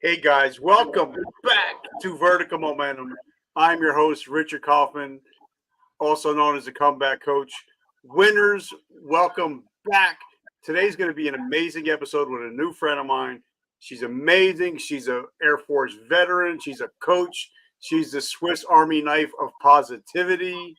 Hey guys, welcome back to Vertical Momentum. I'm your host, Richard Kaufman, also known as the Comeback Coach. Winners, welcome back. Today's going to be an amazing episode with a new friend of mine. She's amazing. She's an Air Force veteran. She's a coach. She's the Swiss Army knife of positivity.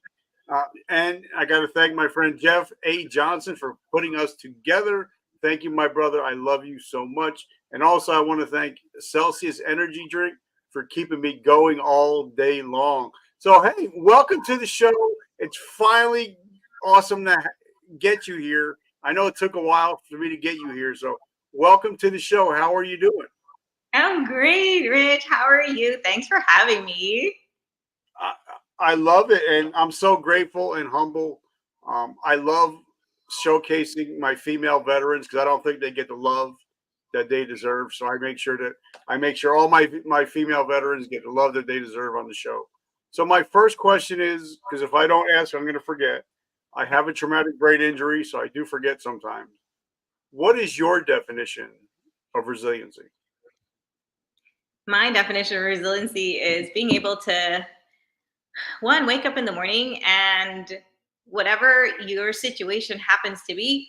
And I got to thank my friend Jeff A. Johnson for putting us together. Thank you, my brother. I love you so much. And also, I want to thank Celsius Energy Drink for keeping me going all day long. So, hey, welcome to the show. It's finally awesome to get you here. I know it took a while for me to get you here. So, welcome to the show. How are you doing? I'm great, Rich. How are you? Thanks for having me. I love it, and I'm so grateful and humble. I love showcasing my female veterans because I don't think they get the love that they deserve. So I make sure all my female veterans get the love that they deserve on the show. So my first question is, because if I don't ask, I'm going to forget. I have a traumatic brain injury, so I do forget sometimes. What is your definition of resiliency? My definition of resiliency is being able to, one, wake up in the morning and whatever your situation happens to be,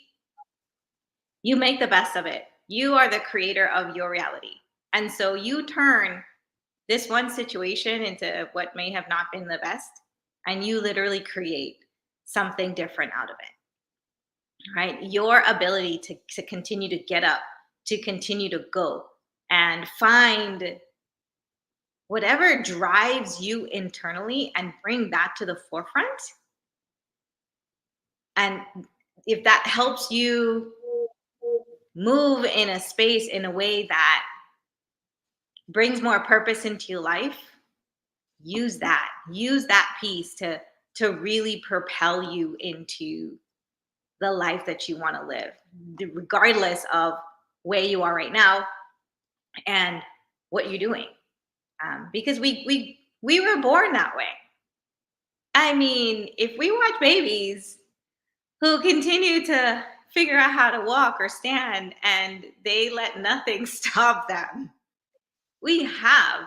you make the best of it. You are the creator of your reality. And so you turn this one situation into what may have not been the best, and you literally create something different out of it, right? Your ability to continue to get up, to continue to go and find whatever drives you internally and bring that to the forefront. And if that helps you move in a space in a way that brings more purpose into your life, use that piece to really propel you into the life that you want to live, regardless of where you are right now and what you're doing. Because we were born that way. I mean, if we watch babies who continue to figure out how to walk or stand and they let nothing stop them, we have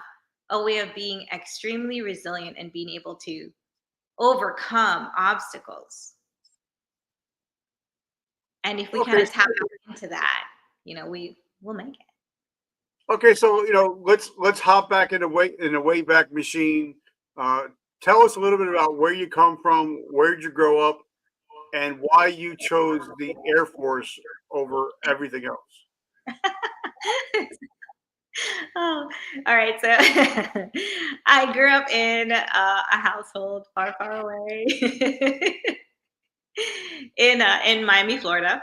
a way of being extremely resilient and being able to overcome obstacles. And if we kind Okay, of tap into that, we will make it. okay, so let's hop back in the way back machine. Uh, Tell us a little bit about where you come from, where did you grow up, and why you chose the Air Force over everything else. Oh, all right. So I grew up in a household far, far away in Miami, Florida,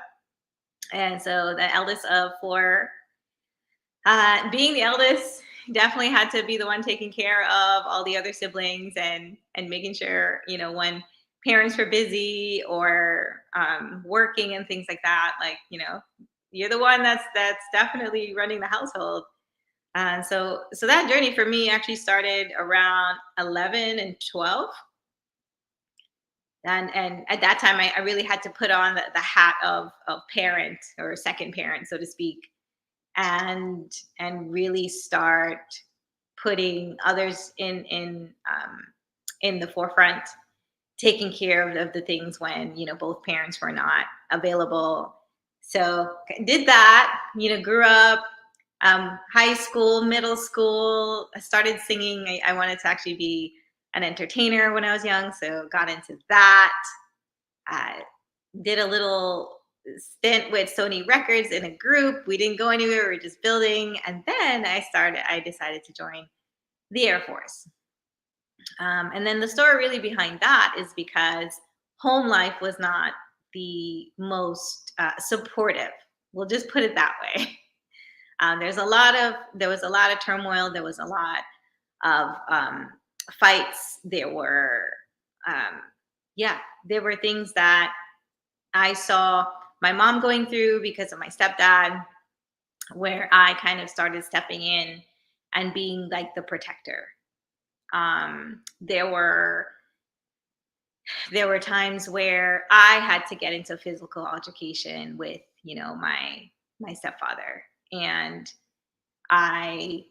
and so the eldest of four. Being the eldest, definitely had to be the one taking care of all the other siblings and making sure when parents were busy or working and things like that. Like you're the one that's definitely running the household. So that journey for me actually started around 11 and 12. And at that time, I really had to put on the hat of parent or second parent, so to speak, and really start putting others in the forefront, taking care of the things when both parents were not available. So did that, grew up, high school, middle school. I started singing. I wanted to actually be an entertainer when I was young, so got into that. I did a little stint with Sony Records in a group. We didn't go anywhere. We were just building. And then I decided to join the Air Force. And then the story really behind that is because home life was not the most supportive. We'll just put it that way. There was a lot of turmoil. There was a lot of fights. Um, there were things that I saw my mom going through because of my stepdad, where I kind of started stepping in and being like the protector. There were times where I had to get into physical altercation with my stepfather, and I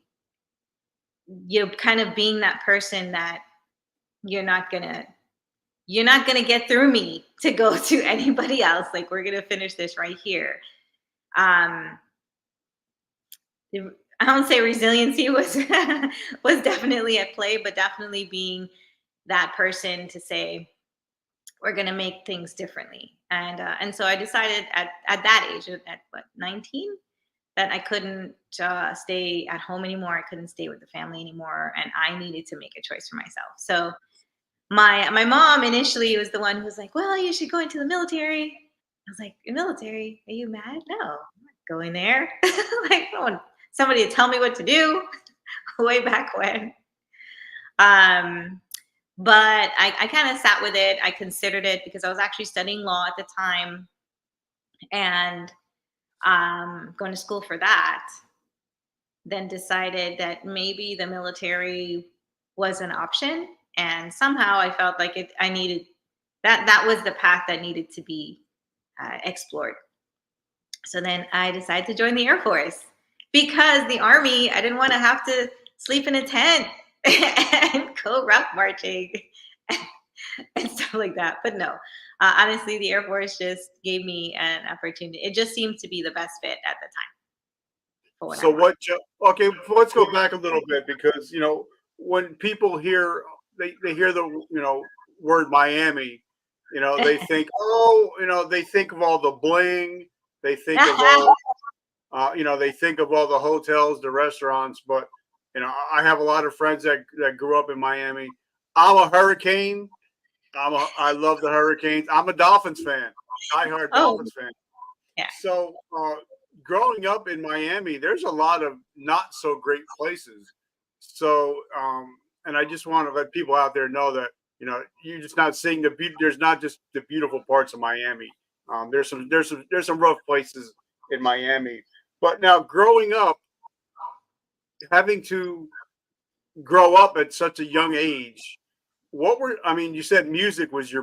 kind of being that person that you're not gonna you're not gonna get through me to go to anybody else. Like, we're gonna finish this right here. Um, I don't say resiliency was was definitely at play, but definitely being that person to say we're going to make things differently. And so I decided at that age, at what, 19, that I couldn't stay at home anymore. I couldn't stay with the family anymore, and I needed to make a choice for myself. So my mom initially was the one who was like, "Well, you should go into the military." I was like, "The military? Are you mad? No, I'm not going there." Like, I want somebody to tell me what to do way back when. Um, but I kind of sat with it. I considered it because I was actually studying law at the time and going to school for that. Then decided that maybe the military was an option, and somehow I felt like I needed that was the path that needed to be explored. So then I decided to join the Air Force because the Army, I didn't want to have to sleep in a tent and go rough marching and stuff like that. But no, honestly, the Air Force just gave me an opportunity. It just seemed to be the best fit at the time for what I So wanted. okay, let's go back a little bit because when people hear they hear the word Miami, they think, oh, they think of all the bling, they think of all they think of all the hotels, the restaurants, but I have a lot of friends that grew up in Miami. I'm a Hurricane. I love the Hurricanes. I'm a Dolphins fan, diehard Oh, Dolphins fan. yeah. So, growing up in Miami, there's a lot of not so great places. So, and I just want to let people out there know that you're just not seeing the beauty. There's not just the beautiful parts of Miami. There's some rough places in Miami. But now, growing up, having to grow up at such a young age, I mean, you said music was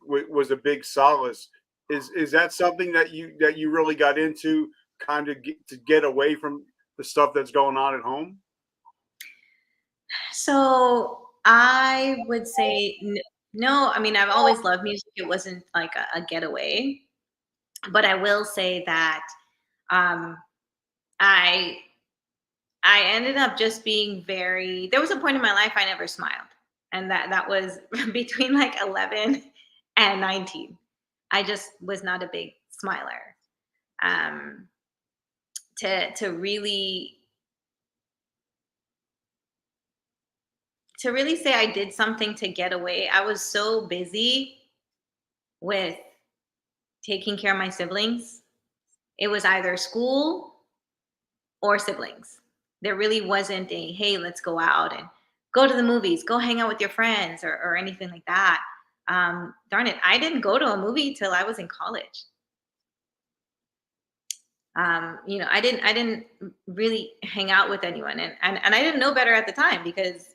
was a big solace. Is that something that you really got into, kind of to get away from the stuff that's going on at home? So I would say no. I mean, I've always loved music. It wasn't like a getaway, but I will say that um, I I ended up just being very. There was a point in my life I never smiled, and that was between like 11 and 19. I just was not a big smiler. Um, to really say I did something to get away, I was so busy with taking care of my siblings. It was either school or siblings. There really wasn't a, hey, let's go out and go to the movies, go hang out with your friends, or anything like that. Darn it, I didn't go to a movie till I was in college. I didn't really hang out with anyone, and I didn't know better at the time because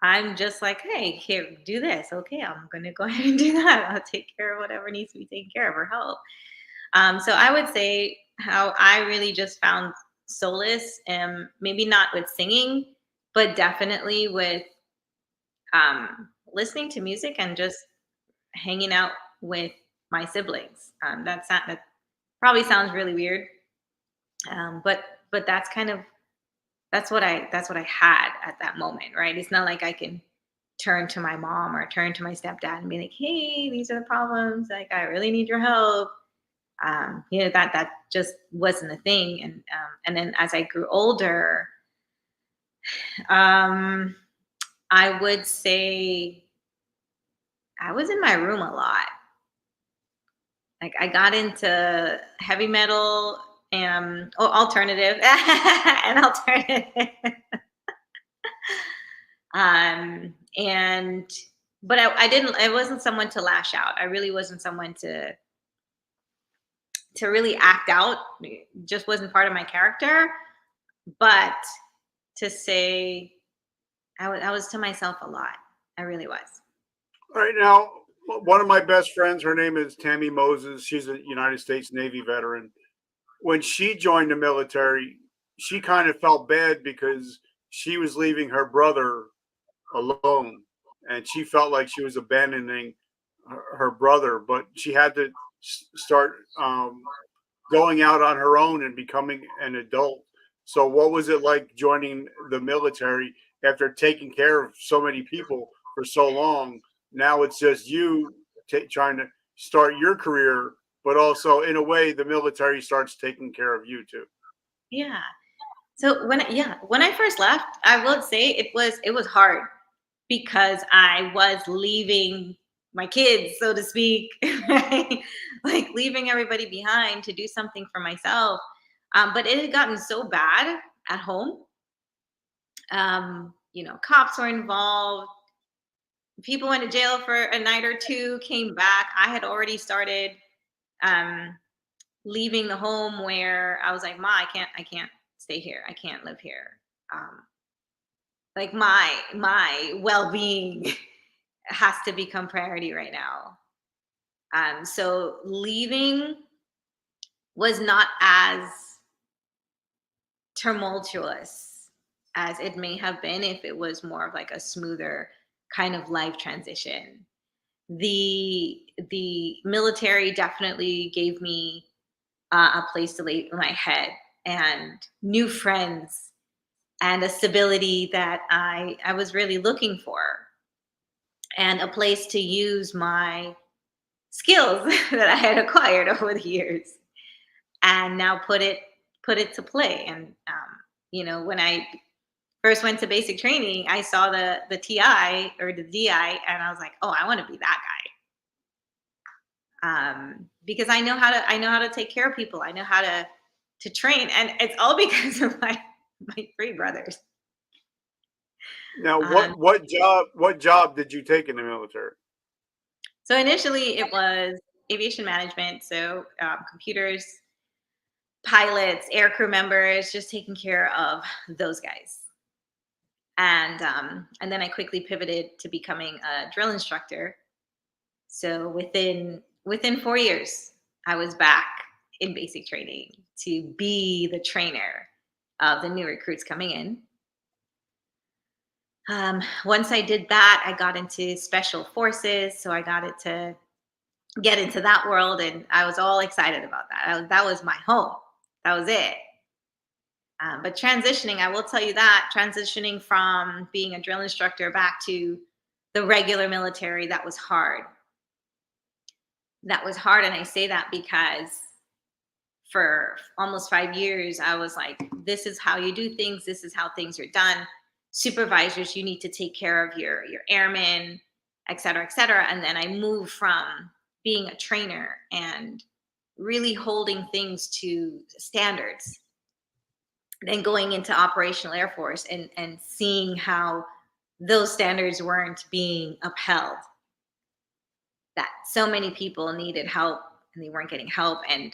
I'm just like, hey, here, do this. Okay, I'm gonna go ahead and do that. I'll take care of whatever needs to be taken care of or help. So I would say how I really just found solace, maybe not with singing, but definitely with listening to music and just hanging out with my siblings. That probably sounds really weird, but that's what I had at that moment, right? It's not like I can turn to my mom or turn to my stepdad and be like, hey, these are the problems. Like, I really need your help. That just wasn't a thing. And then as I grew older, um, I would say I was in my room a lot. Like, I got into heavy metal and alternative and alternative. And but I didn't. I wasn't someone to lash out. I really wasn't someone to really act out. It just wasn't part of my character. But to say I was to myself a lot. I really was. All right, now one of my best friends, her name is Tammy Moses. She's a United States Navy veteran. When she joined the military, she kind of felt bad because she was leaving her brother alone, and she felt like she was abandoning her brother, but she had to start going out on her own and becoming an adult. So, what was it like joining the military after taking care of so many people for so long? Now it's just you trying to start your career, but also in a way, the military starts taking care of you too. Yeah. So when I first left, I will say it was hard because I was leaving my kids, so to speak, right? Like leaving everybody behind to do something for myself. But it had gotten so bad at home. Cops were involved. People went to jail for a night or two, came back. I had already started um, leaving the home where I was like, Ma, I can't stay here. I can't live here. Um, like my well-being has to become priority right now. So leaving was not as tumultuous as it may have been if it was more of like a smoother kind of life transition. The military definitely gave me a place to lay my head and new friends and a stability that I was really looking for, and a place to use my skills that I had acquired over the years and now put it to play. And when I first went to basic training, I saw the TI or the DI, and I was like, oh, I want to be that guy. Because I know how to take care of people. I know how to train, and it's all because of my three brothers. Now, Um, what job did you take in the military? so initially, it was aviation management, so computers, pilots, air crew members, just taking care of those guys. And then I quickly pivoted to becoming a drill instructor. So within 4 years, I was back in basic training to be the trainer of the new recruits coming in. Once I did that, I got into special forces, so I got it to get into that world, and I was all excited about that. That was my home. That was it. But transitioning, I will tell you that transitioning from being a drill instructor back to the regular military, that was hard. That was hard. And I say that because for almost 5 years, I was like, this is how you do things, this is how things are done. Supervisors, you need to take care of your airmen, et cetera, et cetera. And then I moved from being a trainer and really holding things to standards, then going into operational Air Force and seeing how those standards weren't being upheld, that so many people needed help and they weren't getting help. And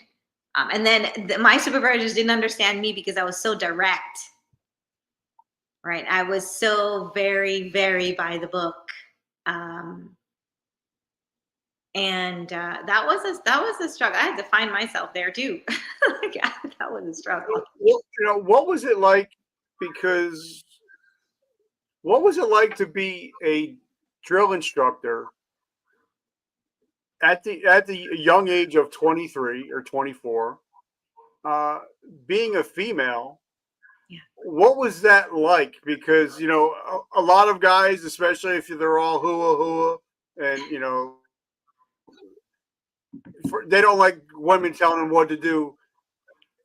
then my supervisors didn't understand me because I was so direct, right? I was so very, very by the book. Um, and that was a struggle. I had to find myself there too. Like, that was a struggle. What was it like? Because what was it like to be a drill instructor at the young age of 23 or 24, uh, being a female? Yeah. What was that like? Because a lot of guys, especially if they're all hua hua, and they don't like women telling them what to do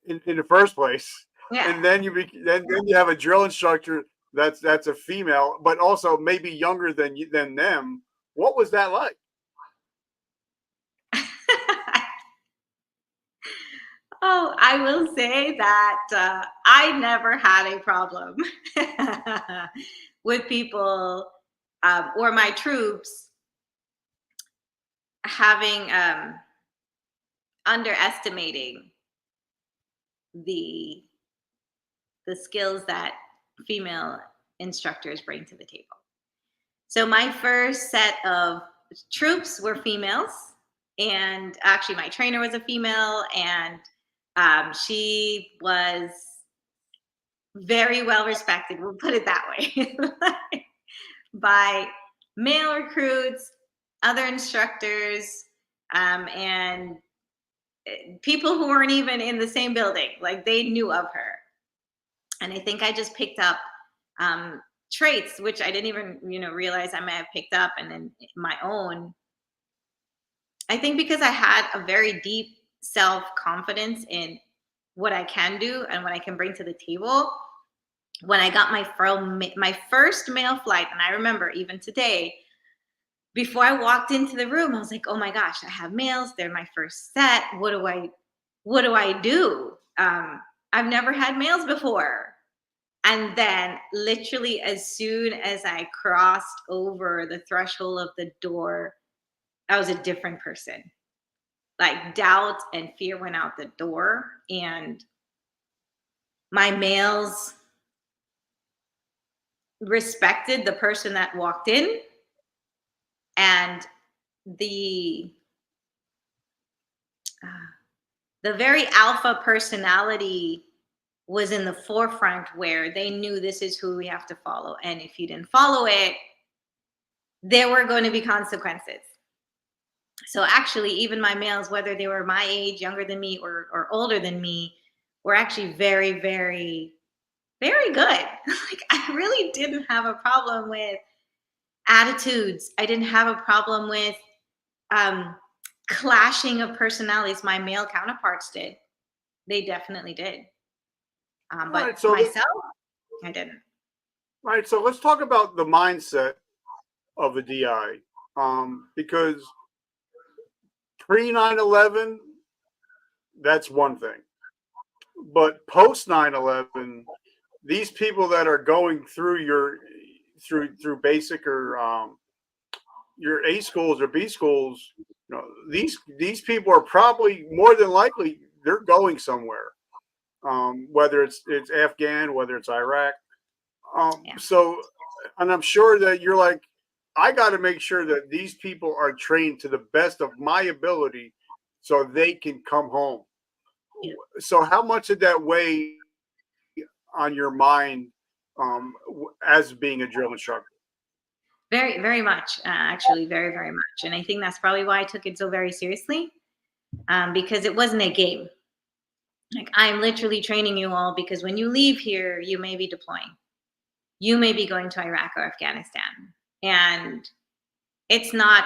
in the first place. Yeah. And then you have a drill instructor that's a female, but also maybe younger than them. What was that like? Oh, I will say that I never had a problem with people or my troops having underestimating the the skills that female instructors bring to the table. So my first set of troops were females, and actually my trainer was a female, and she was very well respected, we'll put it that way, by male recruits, other instructors, and people who weren't even in the same building. Like, they knew of her. And I think I just picked up traits which I didn't even, realize I may have picked up, and then my own. I think because I had a very deep self confidence in what I can do and what I can bring to the table. When I got my first male flight, and I remember even today, before I walked into the room, I was like, "Oh my gosh, I have males. They're my first set. What do I do? I've never had males before." And then, literally, as soon as I crossed over the threshold of the door, I was a different person. Like, doubt and fear went out the door, and my males respected the person that walked in, and the uh, the very alpha personality was in the forefront, where they knew this is who we have to follow, and if you didn't follow it, there were going to be consequences. So actually, even my males, whether they were my age, younger than me, or older than me, were actually very, very, very good. Like, I really didn't have a problem with attitudes. I didn't have a problem with um, clashing of personalities. My male counterparts did. They definitely did. All But right, so myself, I didn't. right, so let's talk about the mindset of a DI, because pre 9/11, that's one thing, but post 9/11, these people that are going through through basic or your A schools or B schools, these people are probably more than likely they're going somewhere, whether it's Afghan, whether it's Iraq. Yeah. So, and I'm sure that you're like, I got to make sure that these people are trained to the best of my ability so they can come home. Yeah. So, how much did that weigh on your mind as being a drill instructor? Very, very much. Actually, very, very much. And I think that's probably why I took it so very seriously, because it wasn't a game. Like, I'm literally training you all because when you leave here, you may be deploying. You may be going to Iraq or Afghanistan. And it's not,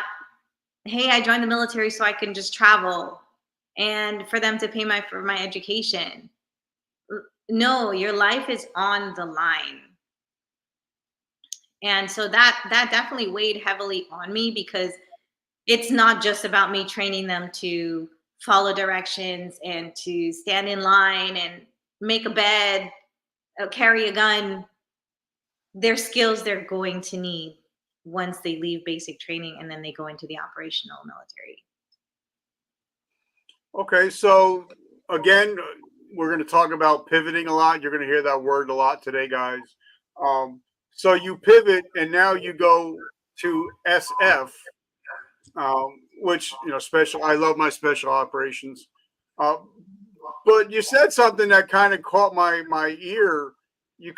hey, I joined the military so I can just travel and for them to pay for my education. No, your life is on the line. And so that definitely weighed heavily on me, because it's not just about me training them to follow directions and to stand in line and make a bed, carry a gun. Their skills they're going to need once they leave basic training and then they go into the operational military. Okay, so again, we're going to talk about pivoting a lot. You're going to hear that word a lot today, guys. So you pivot, and now you go to SF, which special. I love my special operations. Uh, but you said something that kind of caught my ear. You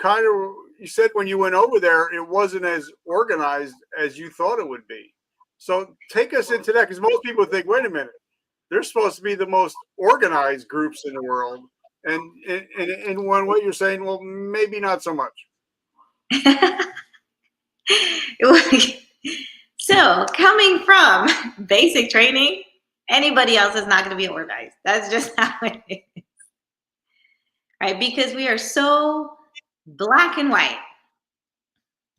said when you went over there, it wasn't as organized as you thought it would be. So take us into that, because most people think, wait a minute, they're supposed to be the most organized groups in the world, and when what you're saying, well, maybe not so much. So, coming from basic training, anybody else is not going to be organized. That's just how it is, right? Because we are so black and white,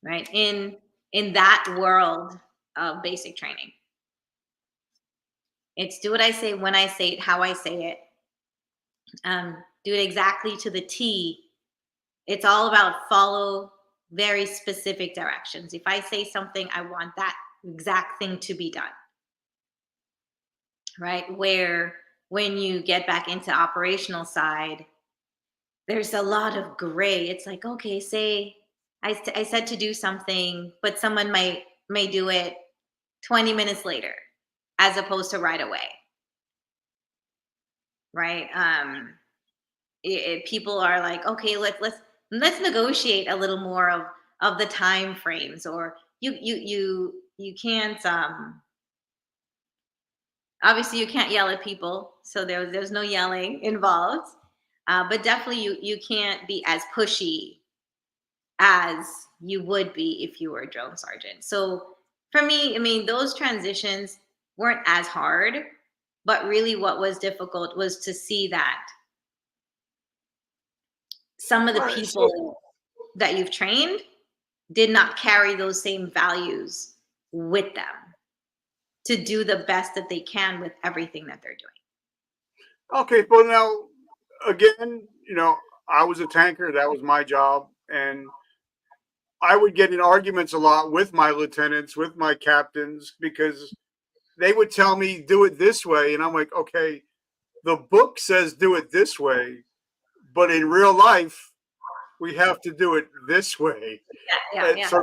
right? In that world of basic training, it's do what I say, when I say it, how I say it. Do it exactly to the T. It's all about follow very specific directions. If I say something, I want that exact thing to be done, right? Where when you get back into operational side, there's a lot of gray. It's like, okay, say I said to do something, but someone may do it 20 minutes later as opposed to right away, right? People are like, okay, let's negotiate a little more of the time frames, or you can't obviously you can't yell at people, so there's no yelling involved. But definitely you can't be as pushy as you would be if you were a drill sergeant. So for me, I mean, those transitions weren't as hard, but really what was difficult was to see that some of the All right. So people that you've trained did not carry those same values with them to do the best that they can with everything that they're doing. okay, but now again, I was a tanker. That was my job, and I would get in arguments a lot with my lieutenants, with my captains, because they would tell me do it this way, and I'm like, okay, the book says do it this way, but in real life we have to do it this way. Yeah, yeah. So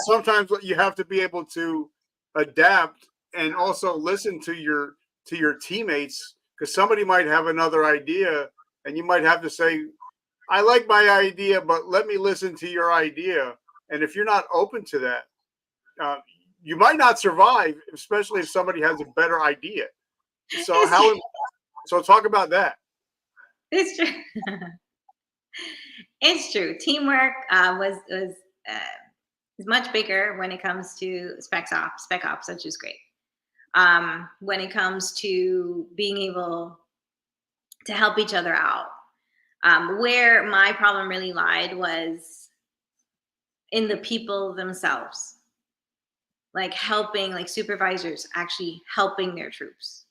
sometimes you have to be able to adapt and also listen to your teammates, because somebody might have another idea, and you might have to say, I like my idea, but let me listen to your idea. And if you're not open to that, uh, you might not survive, especially if somebody has a better idea. So It's true. so talk about that. It's true. It's true. Teamwork was uh, is much bigger when it comes to spec ops, which is great. When it comes to being able to help each other out, where my problem really lied was in the people themselves, like helping, like supervisors actually helping their troops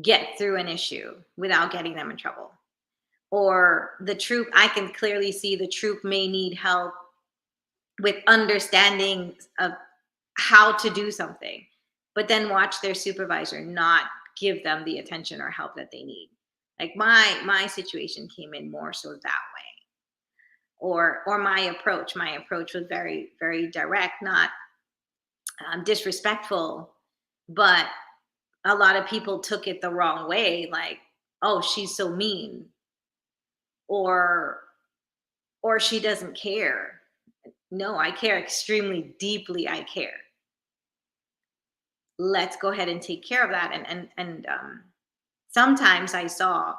get through an issue without getting them in trouble. Or the troop, I can clearly see the troop may need help with understanding of how to do something, but then watch their supervisor not give them the attention or help that they need. Like my situation came in more so that way. Or my approach was very direct, not disrespectful, but a lot of people took it the wrong way, like, oh, she's so mean, or she doesn't care. No, I care extremely deeply. I care. Let's go ahead and take care of that. And sometimes I saw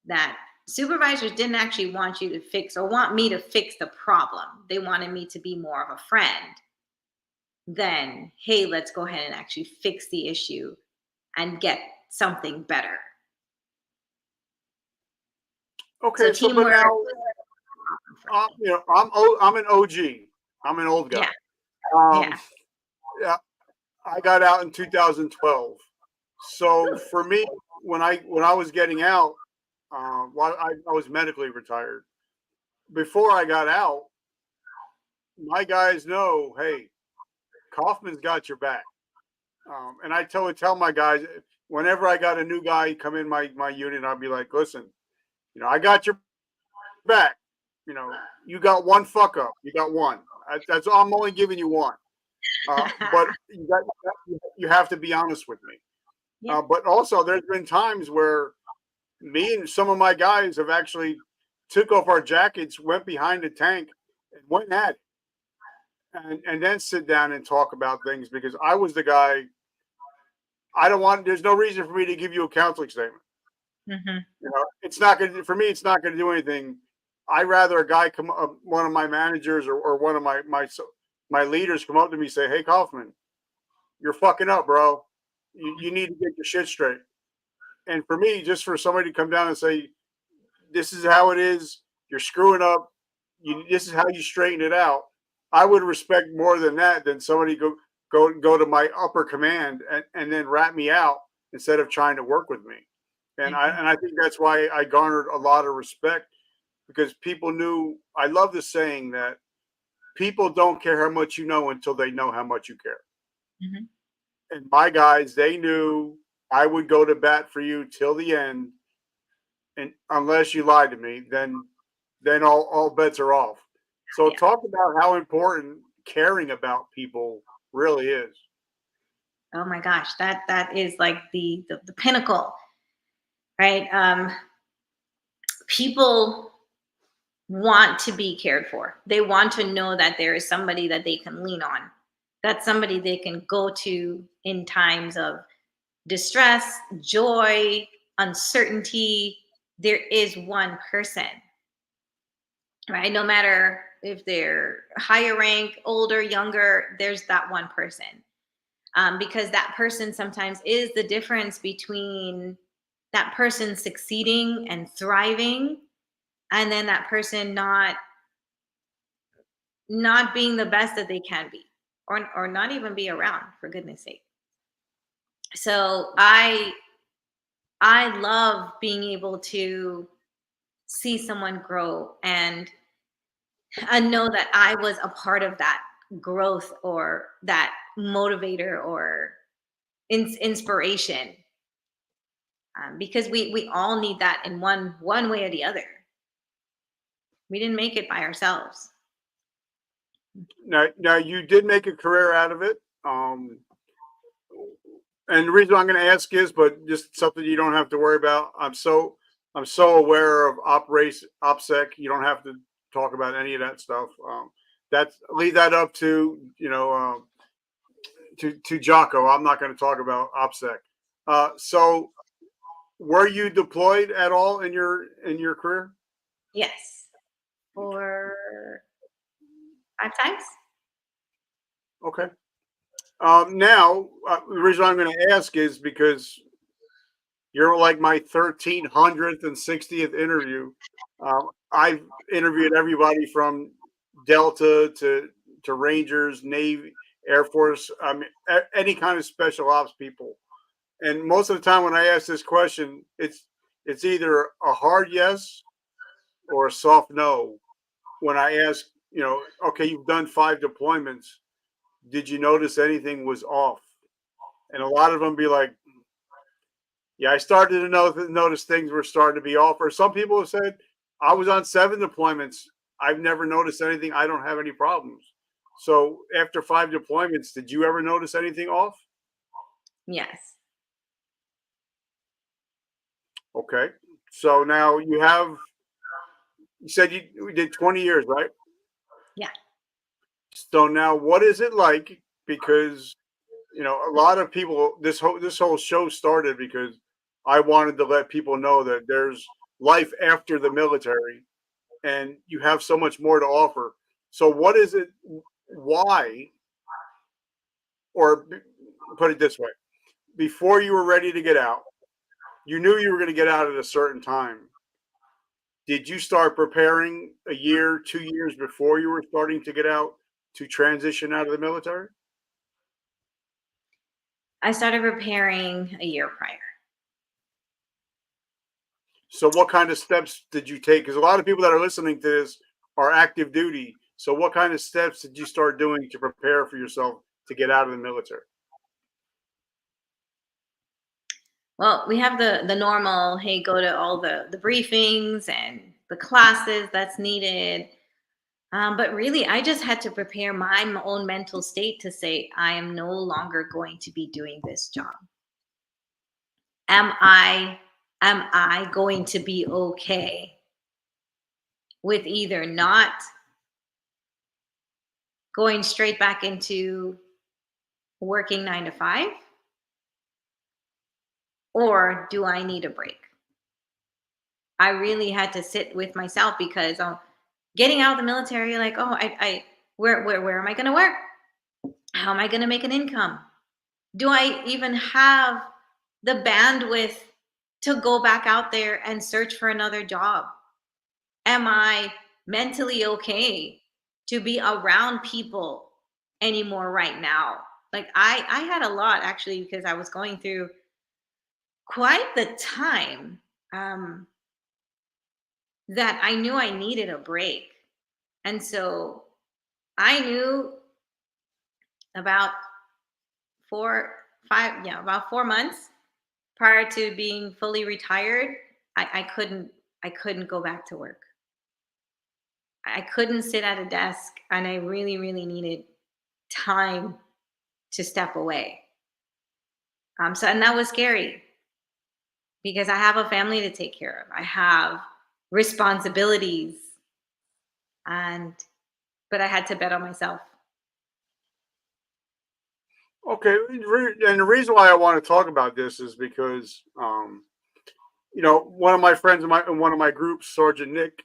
that supervisors didn't actually want you to fix or want me to fix the problem. They wanted me to be more of a friend than, hey, let's go ahead and actually fix the issue and get something better. So Okay, so but teamwork now, was for me. I'm an OG. I'm an old guy. Yeah, Um, yeah. yeah, I got out in 2012. So for me, when I was getting out, while I was medically retired. Before I got out, my guys know, hey, Kaufman's got your back. And I tell my guys, whenever I got a new guy come in my unit, I'll be like, listen, I got your back. You got one fuck up. You got one. That's all. I'm only giving you one. But you have to be honest with me. Yeah. But also, there's been times where me and some of my guys have actually took off our jackets, went behind the tank, and went at it, and then sit down and talk about things, because I was the guy. I don't want. There's no reason for me to give you a counseling statement. Hmm. It's not going to, for me. It's not going to do anything. I rather a guy come up, one of my managers, or one of my leaders come up to me and say, "Hey, Kaufman, you're fucking up, bro. You need to get your shit straight." And for me, just for somebody to come down and say, "This is how it is. You're screwing up. This is how you straighten it out." I would respect more than that, than somebody go to my upper command and then rat me out instead of trying to work with me. And I think that's why I garnered a lot of respect, because people knew. I love the saying that people don't care how much you know until they know how much you care. Hmm. And my guys, they knew I would go to bat for you till the end, and unless you lied to me, then all bets are off. So Yeah. talk about how important caring about people really is. Oh my gosh, that is like the pinnacle, right? People. want to be cared for. They want to know that there is somebody that they can lean on, that's somebody they can go to in times of distress, joy, uncertainty. There is one person, right? No matter if they're higher rank, older, younger, there's that one person. Because that person sometimes is the difference between that person succeeding and thriving, and then that person not being the best that they can be, or not even be around, for goodness sake. So I love being able to see someone grow, and know that I was a part of that growth, or that motivator, or inspiration. Because we all need that in one way or the other. We didn't make it by ourselves. Now you did make a career out of it. And the reason I'm going to ask is, but just something you don't have to worry about. I'm so aware of operation OPSEC. You don't have to talk about any of that stuff. That's leave that up to to Jocko. I'm not going to talk about OPSEC. So, were you deployed at all in your career? Yes, for 5 times. Okay. Now, the reason I'm going to ask is because you're like my 1300th and 60th interview. I've interviewed everybody from Delta to Rangers, Navy, Air Force. I mean, any kind of special ops people. And most of the time, when I ask this question, it's either a hard yes or a soft no. When I ask, okay, you've done 5 deployments. Did you notice anything was off? And a lot of them be like, yeah, I started to notice things were starting to be off. Or some people have said, I was on 7 deployments. I've never noticed anything. I don't have any problems. So after 5 deployments, did you ever notice anything off? Yes. Okay. So now you said you did 20 years, right? Yeah. So now what is it like? Because, a lot of people, this whole show started because I wanted to let people know that there's life after the military and you have so much more to offer. So what is it? Why? Or put it this way: before you were ready to get out, you knew you were going to get out at a certain time. Did you start preparing a year, 2 years before you were starting to get out to transition out of the military? I started preparing a year prior. So what kind of steps did you take? Because a lot of people that are listening to this are active duty. So what kind of steps did you start doing to prepare for yourself to get out of the military? Well, we have the normal, hey, go to all the briefings and the classes that's needed. But really, I just had to prepare my own mental state to say, I am no longer going to be doing this job. Am I going to be okay with either not going straight back into working 9 to 5, or do I need a break? I really had to sit with myself, because getting out of the military, like, oh, where am I going to work? How am I going to make an income? Do I even have the bandwidth to go back out there and search for another job? Am I mentally okay to be around people anymore right now? Like, I had a lot, actually, because I was going through quite the time, um, that I knew I needed a break. And so I knew about 4 5 yeah about 4 months prior to being fully retired, I couldn't go back to work. I couldn't sit at a desk, and I really, really needed time to step away. So, and that was scary, because I have a family to take care of. I have responsibilities. and but I had to bet on myself. Okay, and the reason why I want to talk about this is because, one of my friends in one of my groups, Sergeant Nick,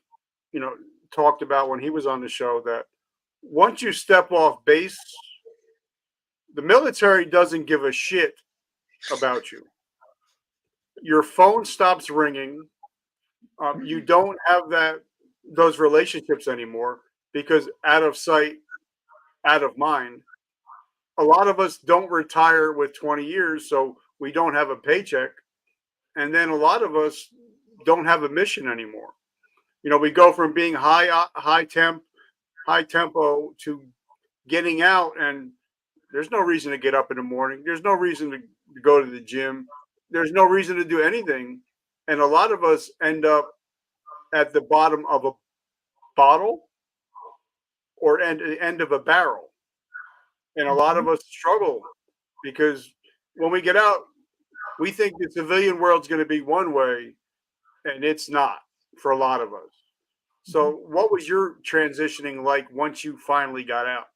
you know, talked about when he was on the show that once you step off base, the military doesn't give a shit about you. Your phone stops ringing. You don't have those relationships anymore because out of sight, out of mind. A lot of us don't retire with 20 years, so we don't have a paycheck. And then a lot of us don't have a mission anymore. We go from being high tempo to getting out, and there's no reason to get up in the morning. There's no reason to go to the gym. There's no reason to do anything. And a lot of us end up at the bottom of a bottle or end of a barrel. And a lot Mhm. of us struggle because when we get out, we think the civilian world's going to be one way, and it's not for a lot of us. So, Mhm. what was your transitioning like once you finally got out?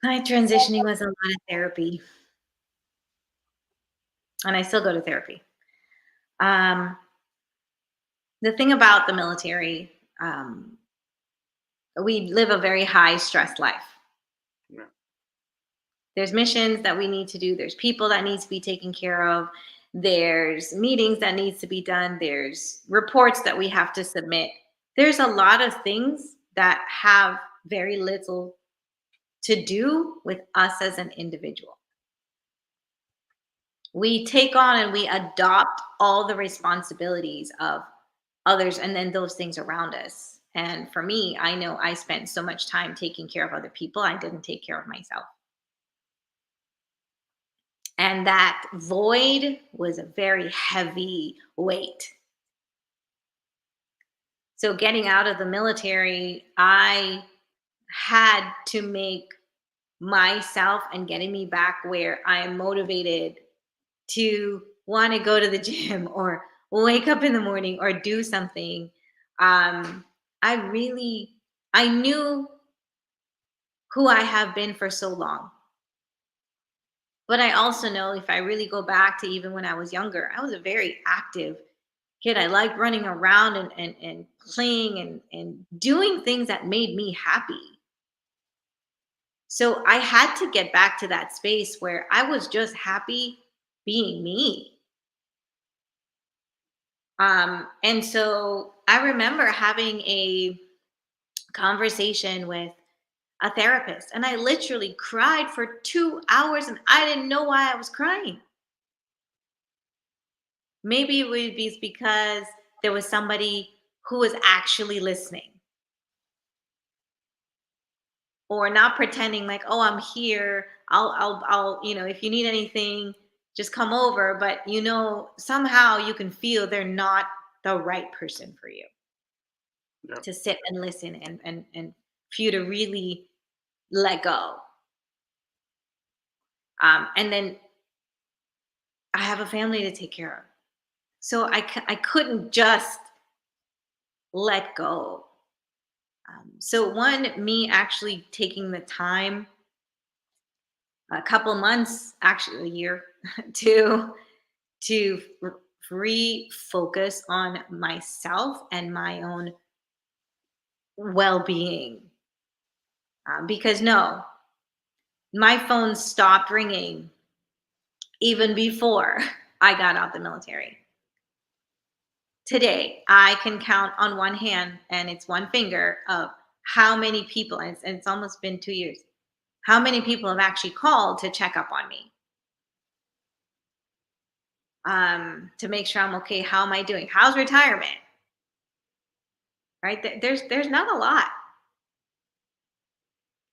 My transitioning was a lot of therapy, and I still go to therapy. Um, the thing about the military, we live a very high stress life. Yeah. There's missions that we need to do. There's people that needs to be taken care of. There's meetings that needs to be done. There's reports that we have to submit. There's a lot of things that have very little to do with us as an individual. We take on and we adopt all the responsibilities of others and then those things around us. And for me, I know I spent so much time taking care of other people, I didn't take care of myself. And that void was a very heavy weight. So, getting out of the military, I had to make myself and getting me back where I am motivated to want to go to the gym or wake up in the morning or do something. Um, I really, I knew who I have been for so long. But I also know if I really go back to even when I was younger, I was a very active kid. I liked running around and playing and doing things that made me happy. So I had to get back to that space where I was just happy being me. And so I remember having a conversation with a therapist, and I literally cried for 2 hours and I didn't know why I was crying. Maybe it would be because there was somebody who was actually listening or not pretending like, oh, I'm here. If you need anything, just come over. But somehow you can feel they're not the right person for you Yeah. to sit and listen and for you to really let go. And then I have a family to take care of. So I couldn't just let go. So one, me actually taking the time, a couple months, actually a year, to to refocus on myself and my own well-being. Because no, my phone stopped ringing even before I got out the military. Today, I can count on one hand, and it's one finger of how many people, and it's almost been 2 years, how many people have actually called to check up on me, to make sure I'm okay. How am I doing? How's retirement? Right? There's not a lot,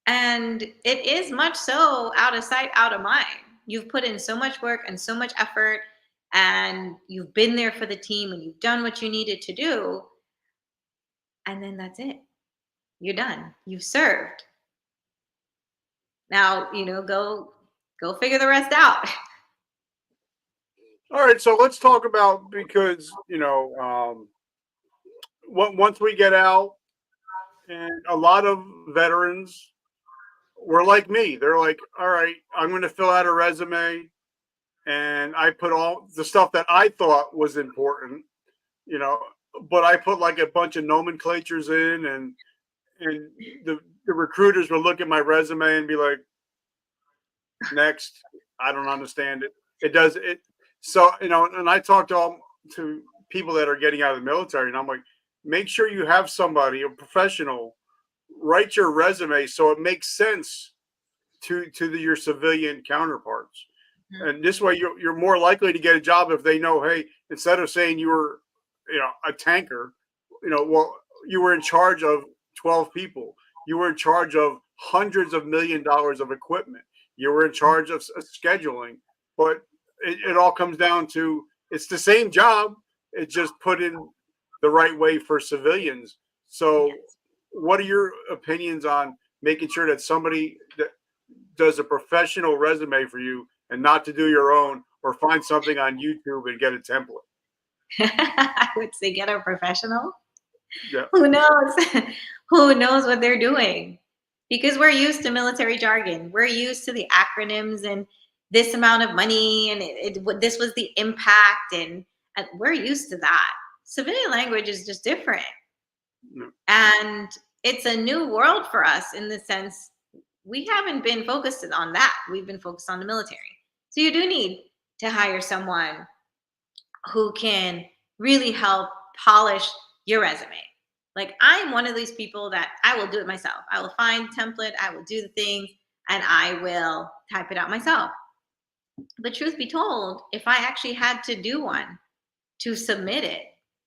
and it is much so out of sight, out of mind. You've put in so much work and so much effort, and you've been there for the team, and you've done what you needed to do, and then that's it. You're done. You've served. Now, go figure the rest out. All right, so let's talk about because once we get out, and a lot of veterans were like me. They're like, all right, I'm going to fill out a resume, and I put all the stuff that I thought was important, you know, but I put like a bunch of nomenclatures in, and the recruiters would look at my resume and be like, next, I don't understand it. It does it. So, and I talk to to people that are getting out of the military, and I'm like, make sure you have somebody, a professional, write your resume so it makes sense to your civilian counterparts. Mhm. And this way, you're more likely to get a job if they know, hey, instead of saying you were, a tanker, well, you were in charge of 12 people. You were in charge of hundreds of $1 million of equipment. You were in charge of scheduling. But it all comes down to it's the same job. It's just put in the right way for civilians. So, Yes. what are your opinions on making sure that somebody that does a professional resume for you and not to do your own or find something on YouTube and get a template? I would say get a professional. Yeah. Who knows? Who knows what they're doing? Because we're used to military jargon. We're used to the acronyms and this amount of money and this was the impact and we're used to that. Civilian language is just different. Yeah. And it's a new world for us in the sense we haven't been focused on that. We've been focused on the military. So you do need to hire someone who can really help polish your resume. Like I'm one of these people that I will do it myself. I will find template, I will do the things, and I will type it out myself. But truth be told, if I actually had to do one to submit it,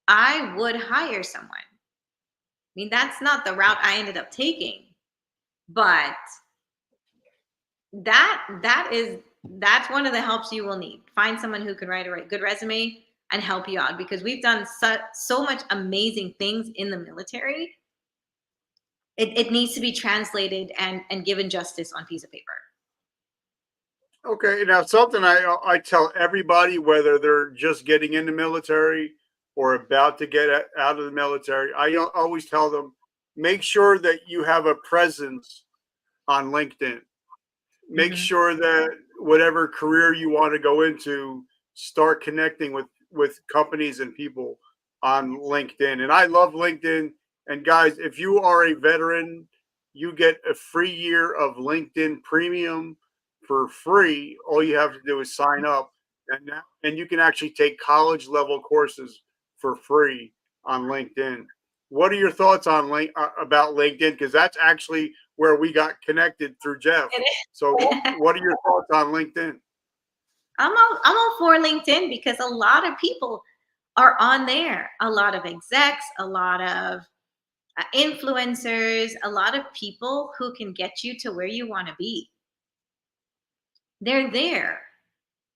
I would hire someone. I mean, that's not the route I ended up taking, but that's one of the helps you will need. Find someone who can write a good resume and help you out because we've done so much amazing things in the military. It needs to be translated and given justice on piece of paper. Okay. Now, something I tell everybody, whether they're just getting in the military or about to get out of the military, I always tell them make sure that you have a presence on LinkedIn. Make Hmm. sure that whatever career you want to go into, start connecting with companies and people on LinkedIn. And I love LinkedIn. And guys, if you are a veteran, you get a free year of LinkedIn Premium for free. All you have to do is sign up, and you can actually take college level courses for free on LinkedIn. What are your thoughts on about LinkedIn? Because that's actually where we got connected through Jeff. It So, is. what are your thoughts on LinkedIn? I'm all for LinkedIn because a lot of people are on there. A lot of execs, a lot of influencers, a lot of people who can get you to where you want to be. They're there,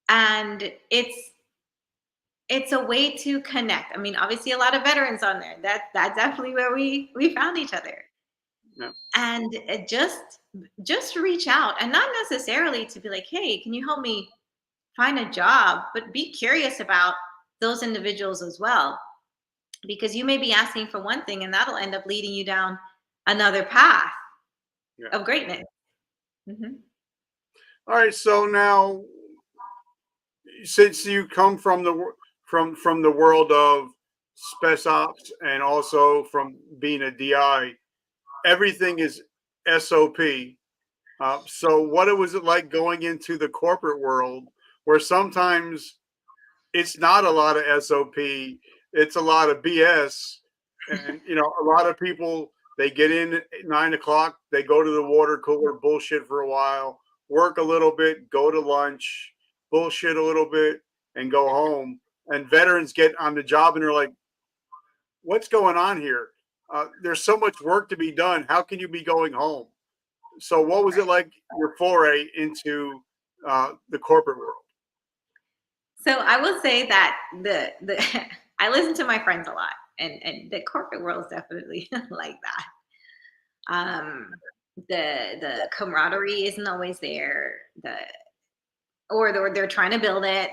and it's a way to connect. I mean, obviously, a lot of veterans on there. That's definitely where we found each other, Yeah. and just reach out, and not necessarily to be like, hey, can you help me find a job, but be curious about those individuals as well, because you may be asking for one thing, and that'll end up leading you down another path Yeah. of greatness. Hmm. All right. So now, since you come from from the world of spec ops and also from being a DI, everything is SOP. So, what was it like going into the corporate world, where sometimes it's not a lot of SOP, it's a lot of BS, and a lot of people they get in at 9 o'clock, they go to the water cooler, bullshit for a while, work a little bit, go to lunch, bullshit a little bit, and go home. And veterans get on the job and they're like, "What's going on here? There's so much work to be done. How can you be going home?" So, what was it Right. like your foray into the corporate world? So I will say that the I listen to my friends a lot, and the corporate world is definitely like that. The camaraderie isn't always there. Or they're trying to build it.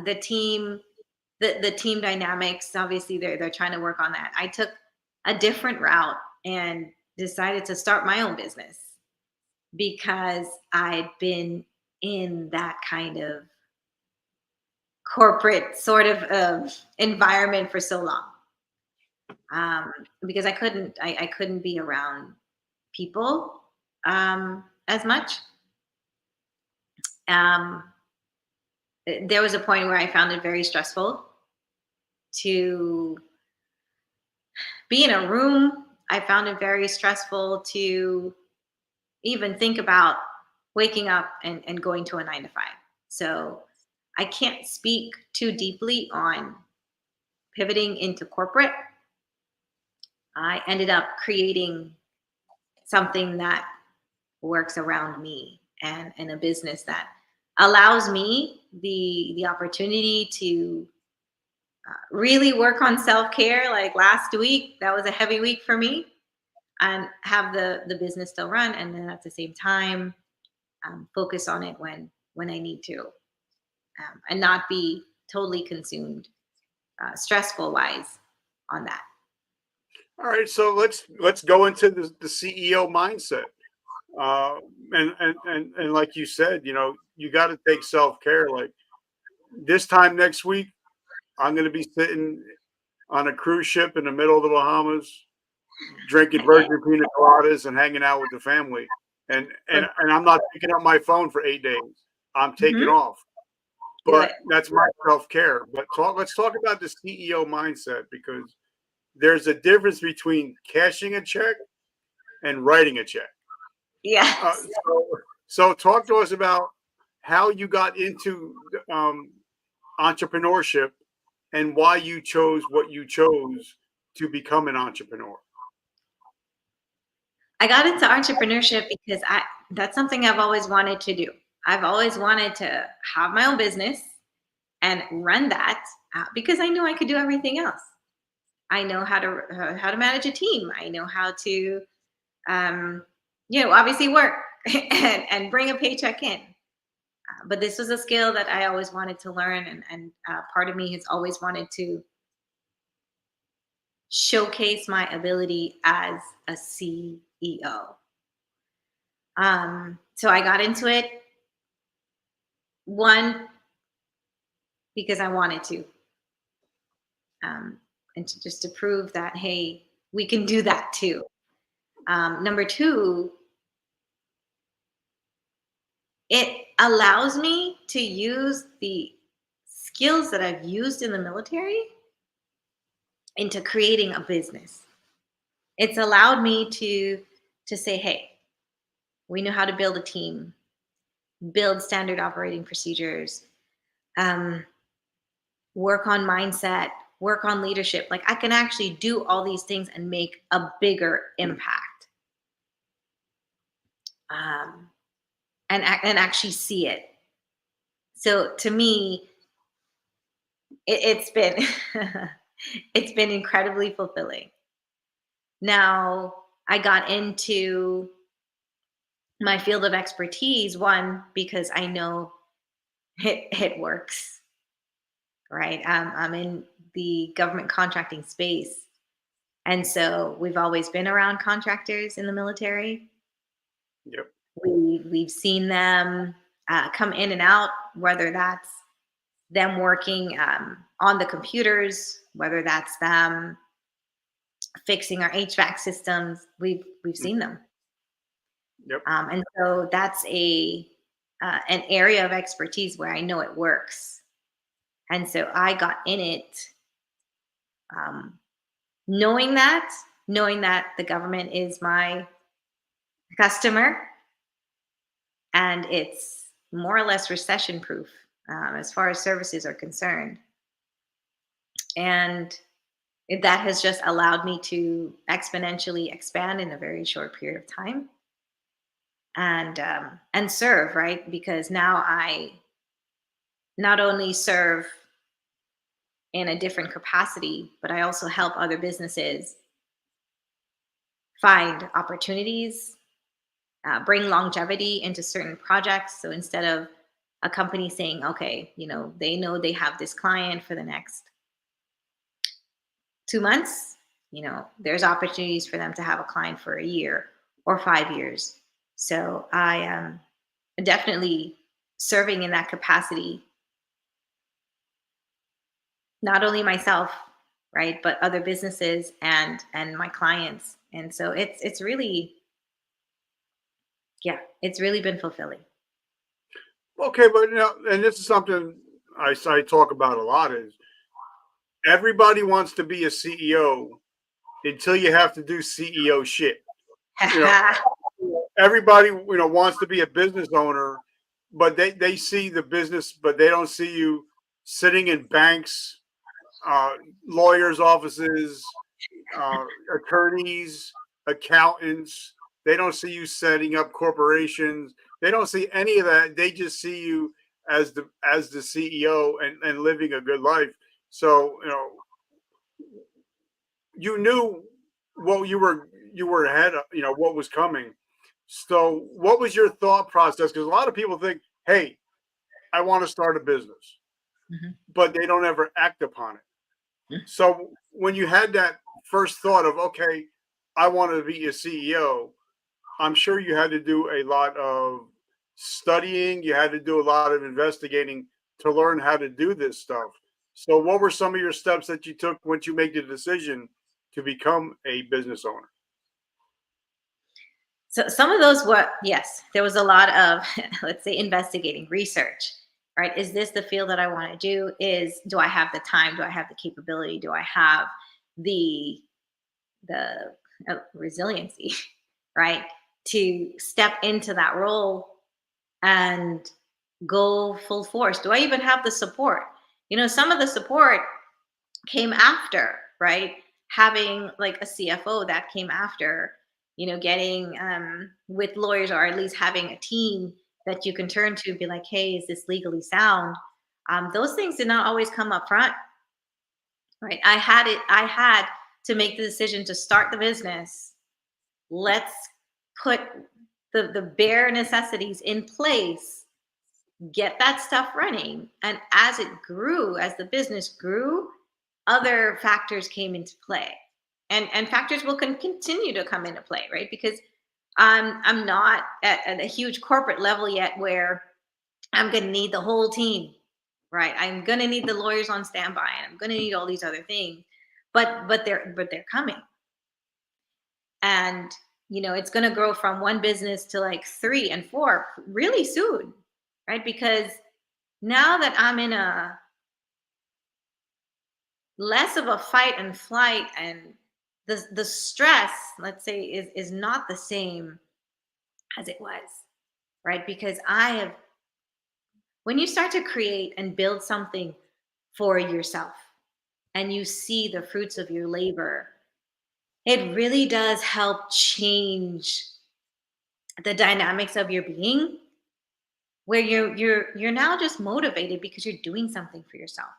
The team. the team dynamics, obviously they're trying to work on that. I took a different route and decided to start my own business because I'd been in that kind of corporate sort of environment for so long. um, because I couldn't be around people as much. um, there was a point where I found it very stressful to be in a room. I found it very stressful to even think about waking up and going to a 9 to 5. So I can't speak too deeply on pivoting into corporate. I ended up creating something that works around me, and a business that allows me the opportunity to really work on self-care. Like last week, that was a heavy week for me, and have the business still run, and then at the same time focus on it when I need to, and not be totally consumed stressful wise on that. All right, so let's go into the CEO mindset. Uh, and like you said, you got to take self care. Like this time next week, I'm going to be sitting on a cruise ship in the middle of the Bahamas, drinking virgin pina coladas and hanging out with the family. And and So, and I'm not picking up my phone for 8 days. I'm taking mhm, off. do But it. that's my self care. But let's talk about the CEO mindset, because there's a difference between cashing a check and writing a check. Uh, Yes. so, so talk to us about how you got into um, entrepreneurship and why you chose what you chose to become an entrepreneur. I got into entrepreneurship because I that's something I've always wanted to do. I've always wanted to have my own business and run that because I knew I could do everything else. I know how to manage a team. I know how to um, obviously work and bring a paycheck in. But this was a skill that I always wanted to learn, and part of me has always wanted to showcase my ability as a CEO. So I got into it, one, because I wanted to, um, and just to prove that, hey, we can do that too. Number two, it allows me to use the skills that I've used in the military into creating a business. It's allowed me to say, hey, we know how to build a team, build standard operating procedures, um, work on mindset, work on leadership. Like I can actually do all these things and make a bigger impact, um, and actually see it. So to me, it's been it's been incredibly fulfilling. Now I got into my field of expertise, one, because I know it works, right? I'm in the government contracting space. And so we've always been around contractors in the military. Yep. We've seen them come in and out, whether that's them working on the computers, whether that's them fixing our HVAC systems. We've Mm. seen them, Yep. and so that's a an area of expertise where I know it works. And so I got in it, um, knowing that knowing that the government is my customer, and it's more or less recession proof as far as services are concerned. And that has just allowed me to exponentially expand in a very short period of time, and serve, right, because now I not only serve in a different capacity, but I also help other businesses find opportunities, bring longevity into certain projects. So instead of a company saying, okay, they know they have this client for the next 2 months, there's opportunities for them to have a client for a year or 5 years. So I am definitely serving in that capacity, not only myself, right, but other businesses and my clients. And so it's really, yeah, it's really been fulfilling. Okay, but and this is something I talk about a lot is everybody wants to be a CEO until you have to do CEO shit. You know, everybody wants to be a business owner, but they see the business, but they don't see you sitting in banks, uh, lawyers' offices, uh, attorneys, accountants. They don't see you setting up corporations. They don't see any of that. They just see you as the CEO and living a good life. So you knew what you were ahead of, what was coming. So what was your thought process? Because a lot of people think, hey, I want to start a business, Mhm. but they don't ever act upon it. So when you had that first thought of, okay, I want to be a CEO, I'm sure you had to do a lot of studying, you had to do a lot of investigating to learn how to do this stuff. So what were some of your steps that you took once you made the decision to become a business owner? So some of those were, yes, there was a lot of, let's say, investigating, research, right? Is this the field that I want to do? Do I have the time? Do I have the capability? Do I have the resiliency, right, to step into that role and go full force? Do I even have the support? Some of the support came after, right? Having like a CFO, that came after, getting with lawyers, or at least having a team that you can turn to and be like, hey, is this legally sound? Those things did not always come up front, right? I had to make the decision to start the business. Let's put the bare necessities in place, get that stuff running. And as it grew, as the business grew, other factors came into play. And factors will continue to come into play, right? Because I'm not at a huge corporate level yet where I'm going to need the whole team, right? I'm going to need the lawyers on standby, and I'm going to need all these other things. But they're coming. And it's going to grow from one business to like 3 and 4 really soon, right? Because now that I'm in a less of a fight and flight, and the stress, let's say, is not the same as it was, right? Because I have when you start to create and build something for yourself, and you see the fruits of your labor, it really does help change the dynamics of your being, where you're now just motivated because you're doing something for yourself.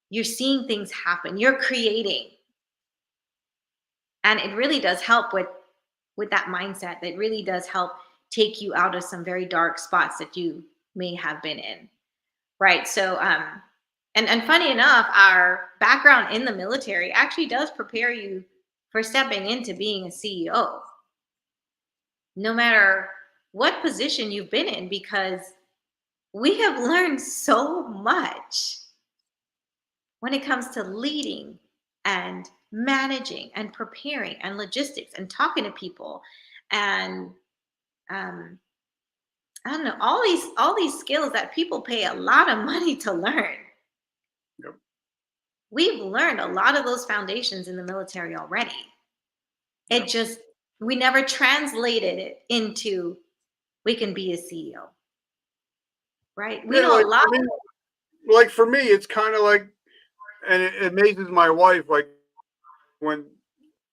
You're seeing things happen, you're creating. And it really does help with that mindset. That really does help take you out of some very dark spots that you may have been in, right? So and funny enough, our background in the military actually does prepare you for stepping into being a CEO, no matter what position you've been in, because we have learned so much when it comes to leading and managing and preparing and logistics and talking to people, and um, I don't know, all these skills that people pay a lot of money to learn. Yep. We've learned a lot of those foundations in the military already. It Yep. just, we never translated it into, we can be a CEO, right? We Yeah, know a lot. like for me, it's kind of like, and it amazes my wife, like when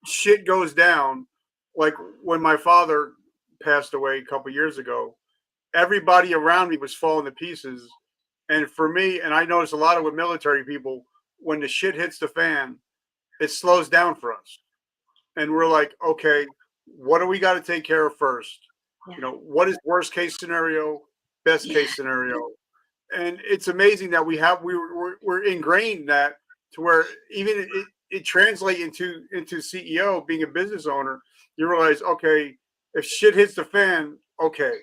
shit goes down, like when my father passed away a couple years ago, everybody around me was falling to pieces. And for me, and I notice a lot of with military people, when the shit hits the fan, it slows down for us. And we're like, okay, what do we got to take care of first? Yeah. What is worst case scenario, best Yeah. case scenario? and it's amazing that we're ingrained that to where even it translates into CEO, being a business owner. You realize, okay, if shit hits the fan, okay,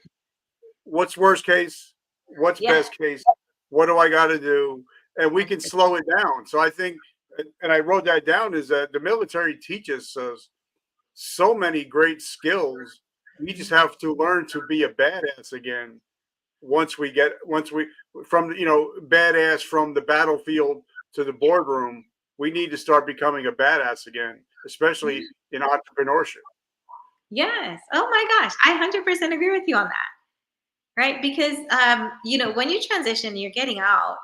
what's worst case, what's Yeah. best case, what do I got to do, and we can slow it down. So I think, and I wrote that down, is that the military teaches us so many great skills. We just have to learn to be a badass again once we from badass from the battlefield to the boardroom. We need to start becoming a badass again, especially in entrepreneurship. Yes. Oh my gosh. I 100% agree with you on that. Right. Because, when you transition, you're getting out,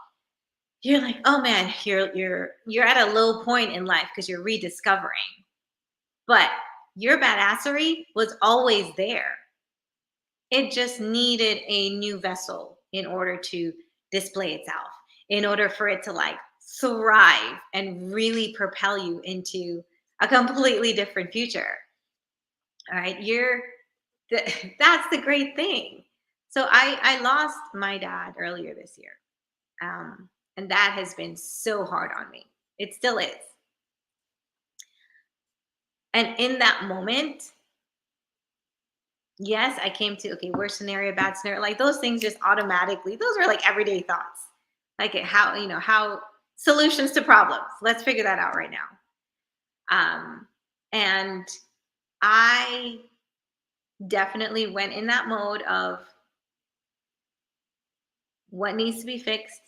you're like, oh man, you're at a low point in life because you're rediscovering. But your badassery was always there. It just needed a new vessel in order to display itself, in order for it to like thrive and really propel you into a completely different future. All right. That's the great thing. So I lost my dad earlier this year. And that has been so hard on me. It still is. And in that moment, yes, I came to, okay, worst scenario, bad scenario, like those things just automatically, those are like everyday thoughts. Like how solutions to problems. Let's figure that out right now. And I definitely went in that mode of what needs to be fixed,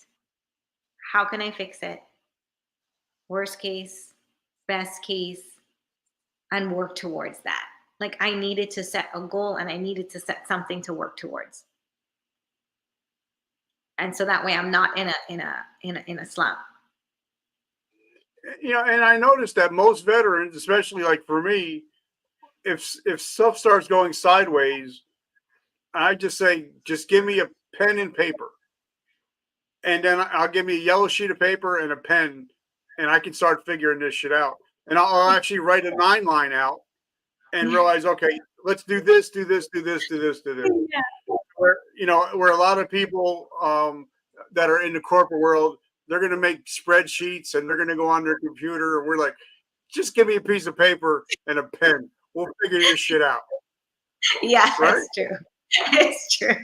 how can I fix it, worst case, best case, and work towards that. Like I needed to set a goal and I needed to set something to work towards. And so that way I'm not in a slump. And I noticed that most veterans, especially like for me, if stuff starts going sideways, I just say, just give me a pen and paper, and then I'll give me a yellow sheet of paper and a pen, and I can start figuring this shit out. And I'll actually write a 9 line out and realize, okay, let's do this, do this, do this, do this, do this. Yeah. Where a lot of people that are in the corporate world, they're going to make spreadsheets and they're going to go on their computer, and we're like, just give me a piece of paper and a pen. We'll figure this shit out, Yeah, right? it's true. It's true.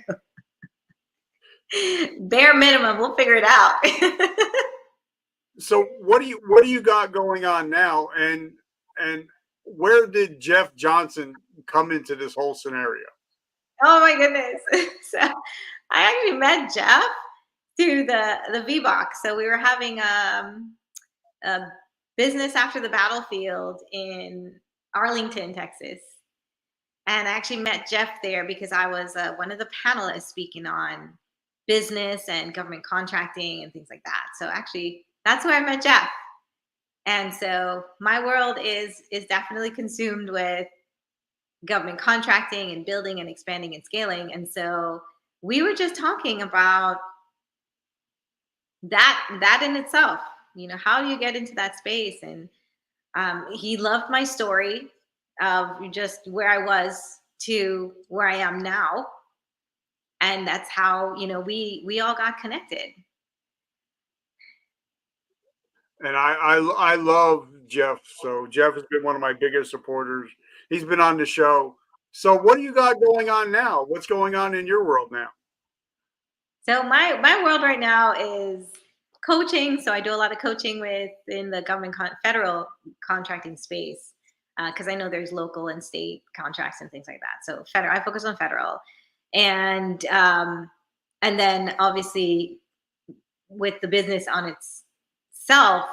Bare minimum, we'll figure it out. So what do you got going on now, and where did Jeff Johnson come into this whole scenario? Oh my goodness. So I actually met Jeff through the V box. So we were having a business after the battlefield in Arlington, Texas. And I actually met Jeff there because I was one of the panelists speaking on business and government contracting and things like that. So actually, that's where I met Jeff. And so my world is definitely consumed with government contracting and building and expanding and scaling. And so we were just talking about that in itself. How do you get into that space? And he loved my story of just where I was to where I am now, and that's how we all got connected. And I love Jeff. So Jeff has been one of my biggest supporters. He's been on the show. So what do you got going on now? What's going on in your world now? So my world right now is coaching. So I do a lot of coaching within the federal contracting space because I know there's local and state contracts and things like that. So federal, I focus on federal, and then obviously with the business on itself,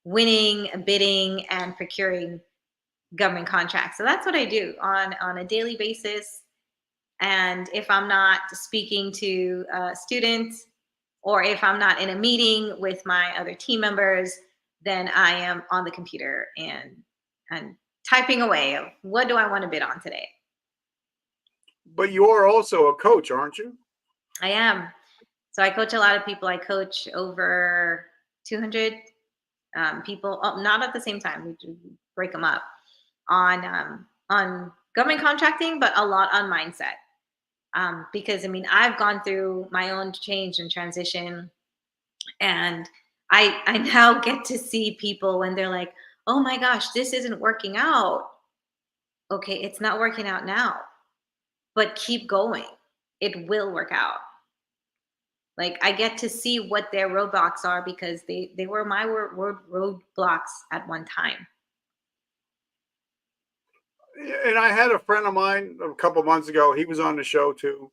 winning, bidding, and procuring government contracts. So that's what I do on a daily basis. And if I'm not speaking to students, or if I'm not in a meeting with my other team members, then I am on the computer and typing away of what do I want to bid on today. But you are also a coach, aren't you? I am. So I coach a lot of people. I coach over 200 people, not at the same time. We break them up on government contracting, but a lot on mindset. Because I mean, I've gone through my own change and transition, and I now get to see people when they're like, "Oh my gosh, this isn't working out." Okay, it's not working out now, but keep going. It will work out. Like I get to see what their roadblocks are because they were my roadblocks at one time. And I had a friend of mine a couple months ago. He was on the show too.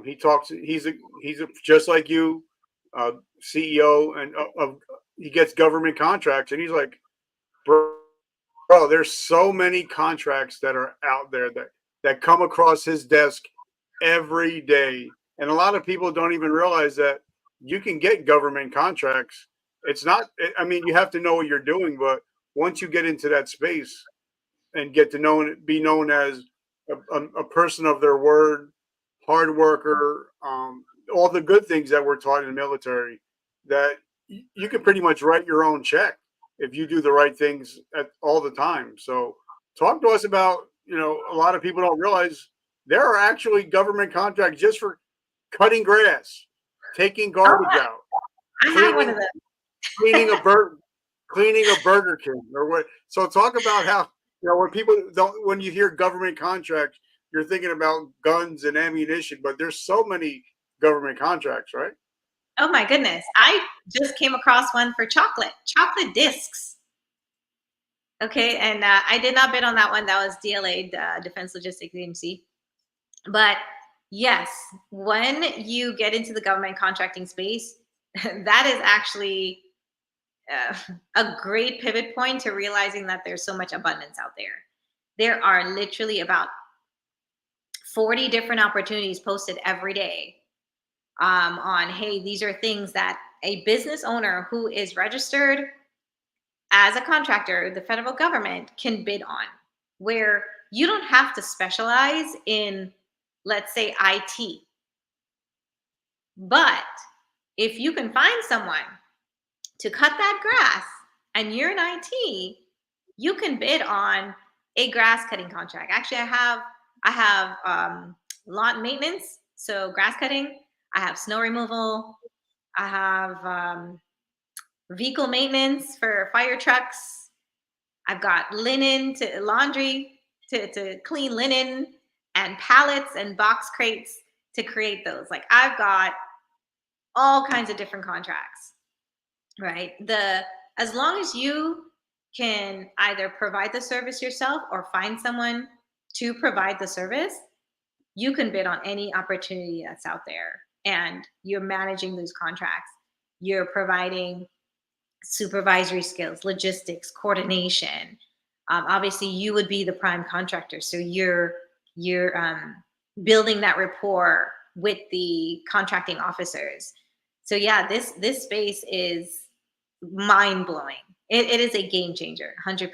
He talks. He's just like you, CEO, and he gets government contracts, and he's like, bro, there's so many contracts that are out there that come across his desk every day, and a lot of people don't even realize that you can get government contracts. It's not. I mean, you have to know what you're doing, but once you get into that space and get to be known as a person of their word, hard worker, all the good things that we're taught in the military, that you can pretty much write your own check if you do the right things at all the time. So talk to us about, a lot of people don't realize there are actually government contracts just for cutting grass, taking Oh, garbage out, I have one of cleaning cleaning a bird cleaning a Burger King or what. So talk about how, when people don't, when you hear government contracts, you're thinking about guns and ammunition, but there's so many government contracts, right? Oh my goodness. I just came across one for chocolate discs. Okay. And I did not bid on that one. That was DLA, the Defense Logistics Agency. But yes, when you get into the government contracting space, that is actually uh, a great pivot point to realizing that there's so much abundance out there. There are literally about 40 different opportunities posted every day on, hey, these are things that a business owner who is registered as a contractor, the federal government can bid on, where you don't have to specialize in, let's say, IT. But if you can find someone to cut that grass and you're in IT, you can bid on a grass cutting contract. Actually, I have lawn maintenance, so grass cutting. I have snow removal. I have vehicle maintenance for fire trucks. I've got linen to laundry to clean linen and pallets and box crates to create those. Like I've got all kinds of different contracts, right? As long as you can either provide the service yourself or find someone to provide the service, you can bid on any opportunity that's out there. And you're managing those contracts. You're providing supervisory skills, logistics, coordination. Obviously, you would be the prime contractor, so you're building that rapport with the contracting officers. So yeah, this space is mind blowing. It is a game changer, 100%.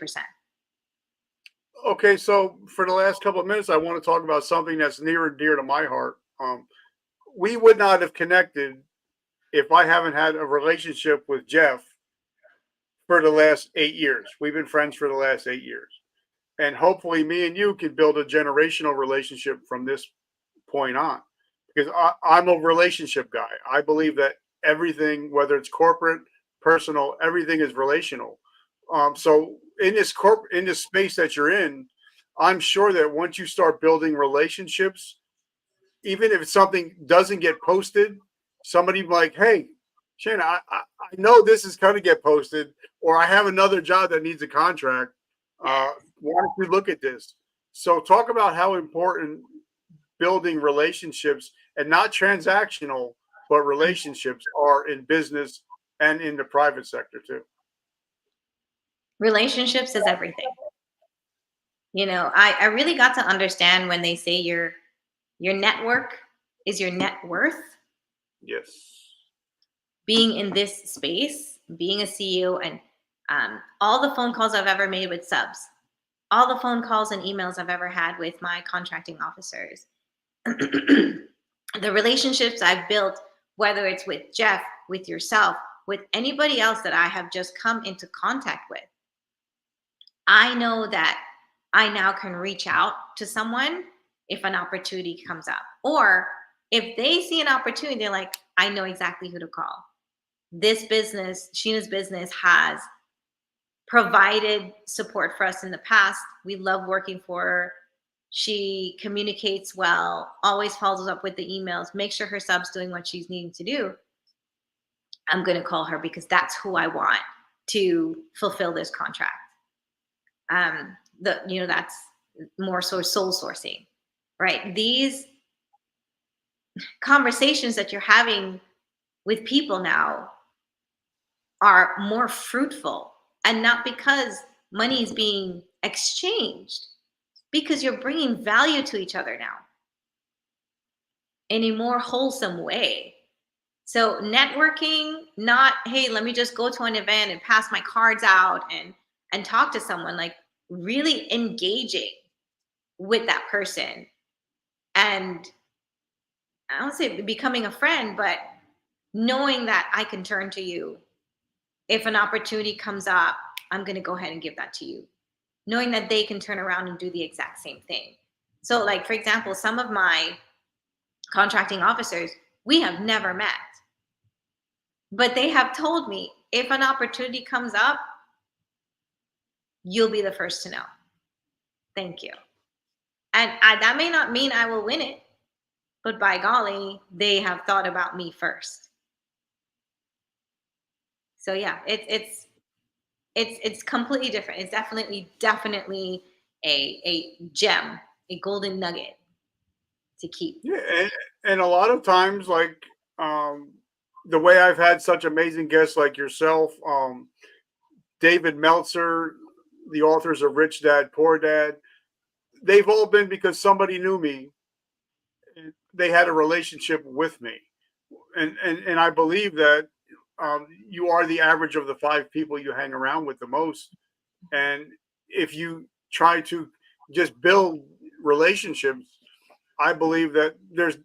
Okay, so for the last couple of minutes, I want to talk about something that's near and dear to my heart. We would not have connected if I haven't had a relationship with Jeff for the last 8 years. We've been friends for the last 8 years. And hopefully, me and you can build a generational relationship from this point on. Because I'm a relationship guy. I believe that everything, whether it's corporate, personal, everything is relational. So in this space that you're in, I'm sure that once you start building relationships, even if something doesn't get posted, somebody like, hey, Shana, I know this is going to get posted, or I have another job that needs a contract. Yes. Why don't we look at this? So talk about how important building relationships and not transactional, but relationships are in business and in the private sector too. Relationships is everything. I really got to understand when they say your network is your net worth. Yes. Being in this space, being a CEO, and all the phone calls I've ever made with subs, all the phone calls and emails I've ever had with my contracting officers, the relationships I've built, whether it's with Jeff, with yourself, with anybody else that I have just come into contact with, I know that I now can reach out to someone if an opportunity comes up. Or if they see an opportunity, they're like, I know exactly who to call. This business, Sheena's business, has provided support for us in the past. We love working for her. She communicates well, always follows up with the emails, make sure her sub's doing what she's needing to do. I'm going to call her because that's who I want to fulfill this contract. That's more so soul sourcing, right? These conversations that you're having with people now are more fruitful, and not because money is being exchanged, because you're bringing value to each other now in a more wholesome way. So networking, not, hey, let me just go to an event and pass my cards out and talk to someone, like really engaging with that person. And I don't say becoming a friend, but knowing that I can turn to you. If an opportunity comes up, I'm going to go ahead and give that to you. Knowing that they can turn around and do the exact same thing. So, like, for example, some of my contracting officers, we have never met, but they have told me, if an opportunity comes up, you'll be the first to know. Thank you. And that may not mean I will win it, but by golly, they have thought about me first. So yeah, it's completely different. It's definitely a gem, a golden nugget to keep. Yeah, and a lot of times, like the way I've had such amazing guests like yourself, David Meltzer, the authors of Rich Dad Poor Dad, they've all been because somebody knew me. They had a relationship with me, and I believe that you are the average of the 5 people you hang around with the most. And if you try to just build relationships, I believe that there's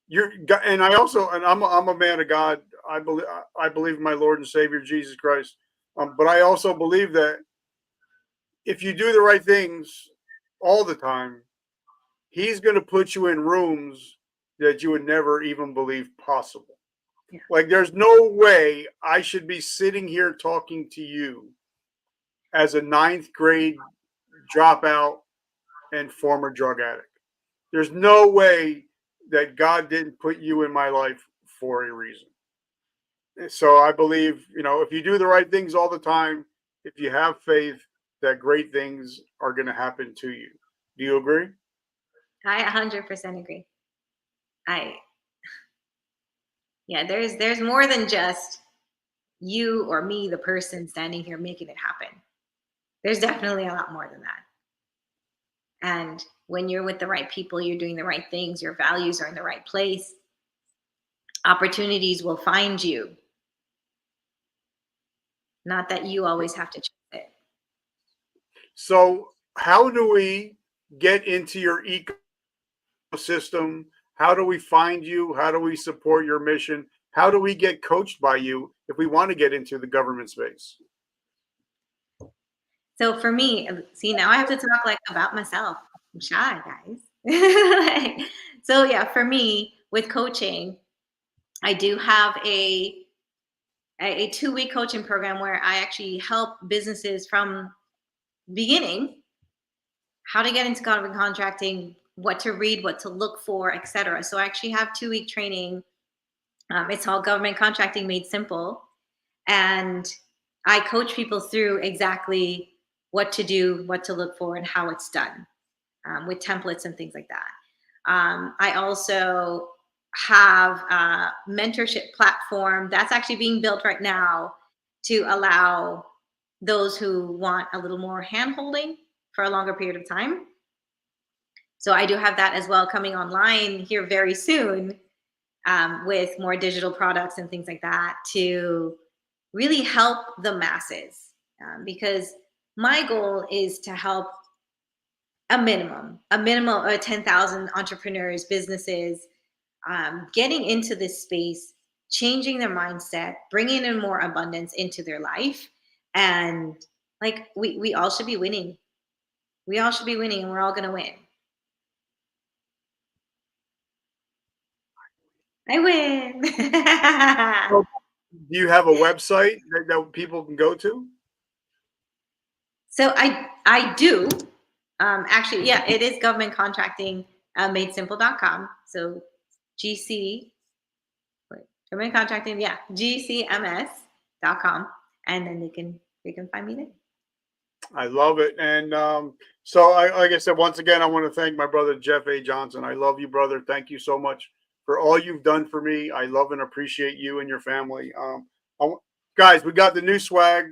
you're and I also and I'm a man of God. I believe in my Lord and Savior Jesus Christ. But I also believe that if you do the right things all the time, He's going to put you in rooms that you would never even believe possible. Yeah. Like there's no way I should be sitting here talking to you as a ninth grade dropout and former drug addict. There's no way that God didn't put you in my life for a reason. So I believe, if you do the right things all the time, if you have faith, that great things are going to happen to you. Do you agree? I 100% agree. I Yeah, there's more than just you or me, the person standing here making it happen. There's definitely a lot more than that. And when you're with the right people, you're doing the right things, your values are in the right place, opportunities will find you. Not that you always have to chase it. So, how do we get into your ecosystem? How do we find you? How do we support your mission? How do we get coached by you if we want to get into the government space? So for me, see, now I have to talk like about myself. I'm shy, guys. So yeah, for me with coaching, I do have a 2-week coaching program where I actually help businesses from beginning, how to get into government contracting, what to read, what to look for, etc. So I actually have 2-week training. It's called Government Contracting Made Simple, and I coach people through exactly what to do, what to look for, and how it's done, with templates and things like that. I also have a mentorship platform that's actually being built right now to allow those who want a little more hand holding for a longer period of time. So I do have that as well coming online here very soon, with more digital products and things like that to really help the masses. Because my goal is to help a minimum of 10,000 entrepreneurs, businesses, getting into this space, changing their mindset, bringing in more abundance into their life. And like we all should be winning. We all should be winning, and we're all going to win. I win. So, do you have a website that people can go to? So I do. Actually, yeah, it is government contracting madesimple.com. So GC, wait, government contracting, yeah, GCMS.com. And then they can find me there. I love it. And so, like I said, once again, I want to thank my brother, Jeff A. Johnson. I love you, brother. Thank you so much for all you've done for me. I love and appreciate you and your family. I, guys, we got the new swag.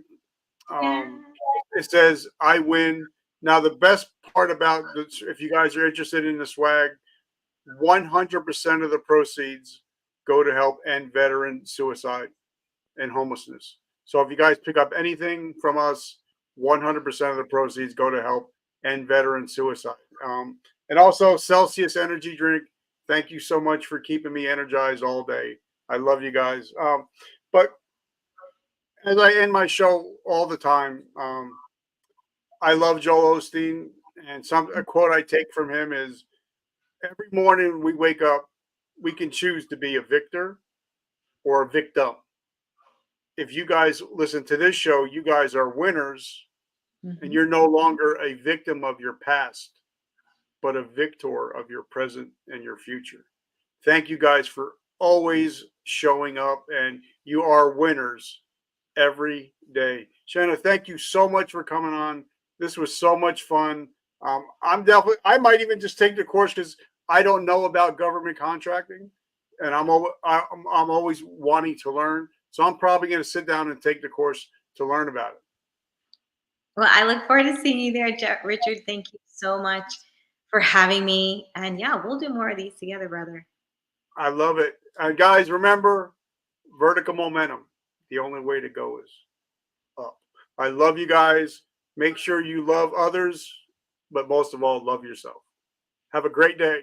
Yeah. Um, it says, I win. Now, the best part about this, if you guys are interested in the swag, 100% of the proceeds go to help end veteran suicide and homelessness. So if you guys pick up anything from us, 100% of the proceeds go to help end veteran suicide. And also, Celsius Energy Drink. Thank you so much for keeping me energized all day. I love you guys. But as I end my show all the time, I love Joel Osteen, and some a quote I take from him is, "Every morning we wake up, we can choose to be a victor or a victim." If you guys listen to this show, you guys are winners, and Mhm. you're no longer a victim of your past, but a victor of your present and your future. Thank you guys for always showing up, and you are winners every day. Shena, thank you so much for coming on. This was so much fun. I might even just take the course because I don't know about government contracting, and I'm always wanting to learn. So I'm probably going to sit down and take the course to learn about it. Well, I look forward to seeing you there, Richard. Thank you so much for having me. And yeah, we'll do more of these together, brother. I love it. And guys, remember, vertical momentum. The only way to go is up. I love you guys. Make sure you love others, but most of all, love yourself. Have a great day.